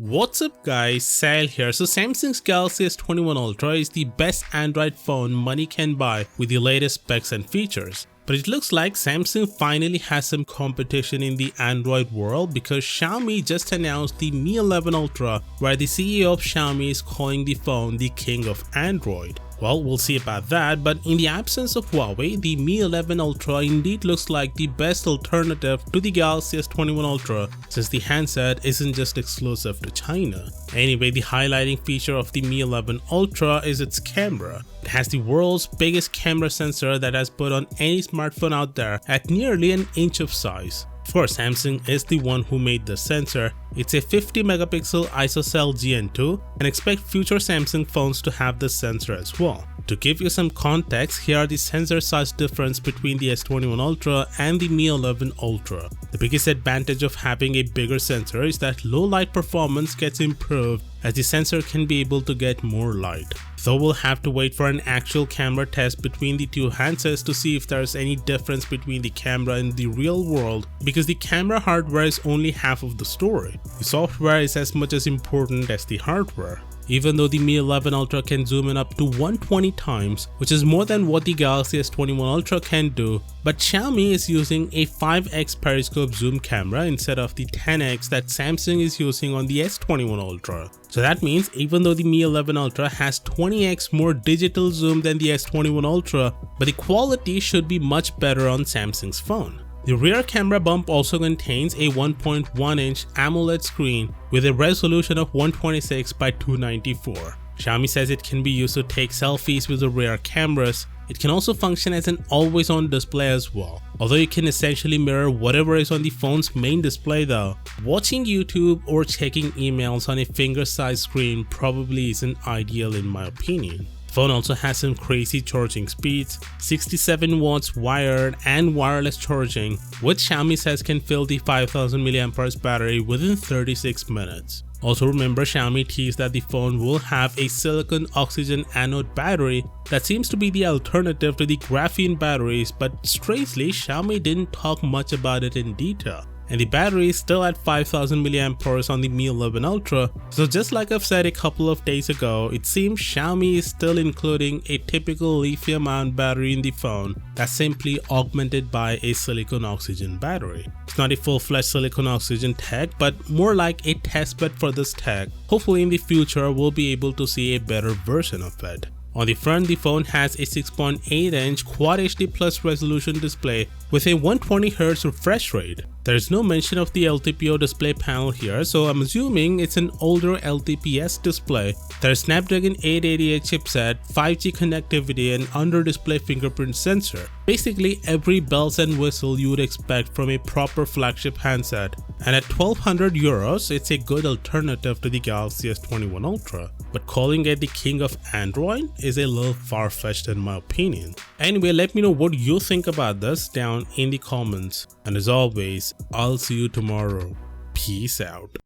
What's up guys, Sal here. So Samsung's Galaxy S21 Ultra is the best Android phone money can buy with the latest specs and features. But it looks like Samsung finally has some competition in the Android world because Xiaomi just announced the Mi 11 Ultra, where the CEO of Xiaomi is calling the phone the king of Android. Well, we'll see about that, but in the absence of Huawei, the Mi 11 Ultra indeed looks like the best alternative to the Galaxy S21 Ultra since the handset isn't just exclusive to China. Anyway, the highlighting feature of the Mi 11 Ultra is its camera. It has the world's biggest camera sensor that has put on any smartphone out there at nearly an inch of size. Of course, Samsung is the one who made the sensor. It's a 50 megapixel ISOCELL GN2 and expect future Samsung phones to have this sensor as well. To give you some context, here are the sensor size difference between the S21 Ultra and the Mi 11 Ultra. The biggest advantage of having a bigger sensor is that low light performance gets improved as the sensor can be able to get more light. Though we'll have to wait for an actual camera test between the two handsets to see if there's any difference between the camera in the real world, because the camera hardware is only half of the story. The software is as much as important as the hardware. Even though the Mi 11 Ultra can zoom in up to 120 times, which is more than what the Galaxy S21 Ultra can do, but Xiaomi is using a 5x periscope zoom camera instead of the 10x that Samsung is using on the S21 Ultra. So that means even though the Mi 11 Ultra has 20x more digital zoom than the S21 Ultra, but the quality should be much better on Samsung's phone. The rear camera bump also contains a 1.1-inch AMOLED screen with a resolution of 126 by 294. Xiaomi says it can be used to take selfies with the rear cameras. It can also function as an always-on display as well. Although you can essentially mirror whatever is on the phone's main display though, watching YouTube or checking emails on a finger-sized screen probably isn't ideal in my opinion. The phone also has some crazy charging speeds, 67 watts wired and wireless charging, which Xiaomi says can fill the 5000 mAh battery within 36 minutes. Also remember, Xiaomi teased that the phone will have a silicon oxygen anode battery that seems to be the alternative to the graphene batteries, but strangely Xiaomi didn't talk much about it in detail. And the battery is still at 5000 mAh on the Mi 11 Ultra, so just like I've said a couple of days ago, it seems Xiaomi is still including a typical lithium-ion battery in the phone that's simply augmented by a silicon oxygen battery. It's not a full-fledged silicon oxygen tech, but more like a testbed for this tech. Hopefully in the future we'll be able to see a better version of it. On the front, the phone has a 6.8-inch Quad HD Plus resolution display with a 120Hz refresh rate. There is no mention of the LTPO display panel here, so I'm assuming it's an older LTPS display. There's Snapdragon 888 chipset, 5G connectivity and under-display fingerprint sensor. Basically every bells and whistle you would expect from a proper flagship handset. And at 1200 euros, it's a good alternative to the Galaxy S21 Ultra. But calling it the king of Android is a little far-fetched in my opinion. Anyway, let me know what you think about this down in the comments. And as always, I'll see you tomorrow. Peace out.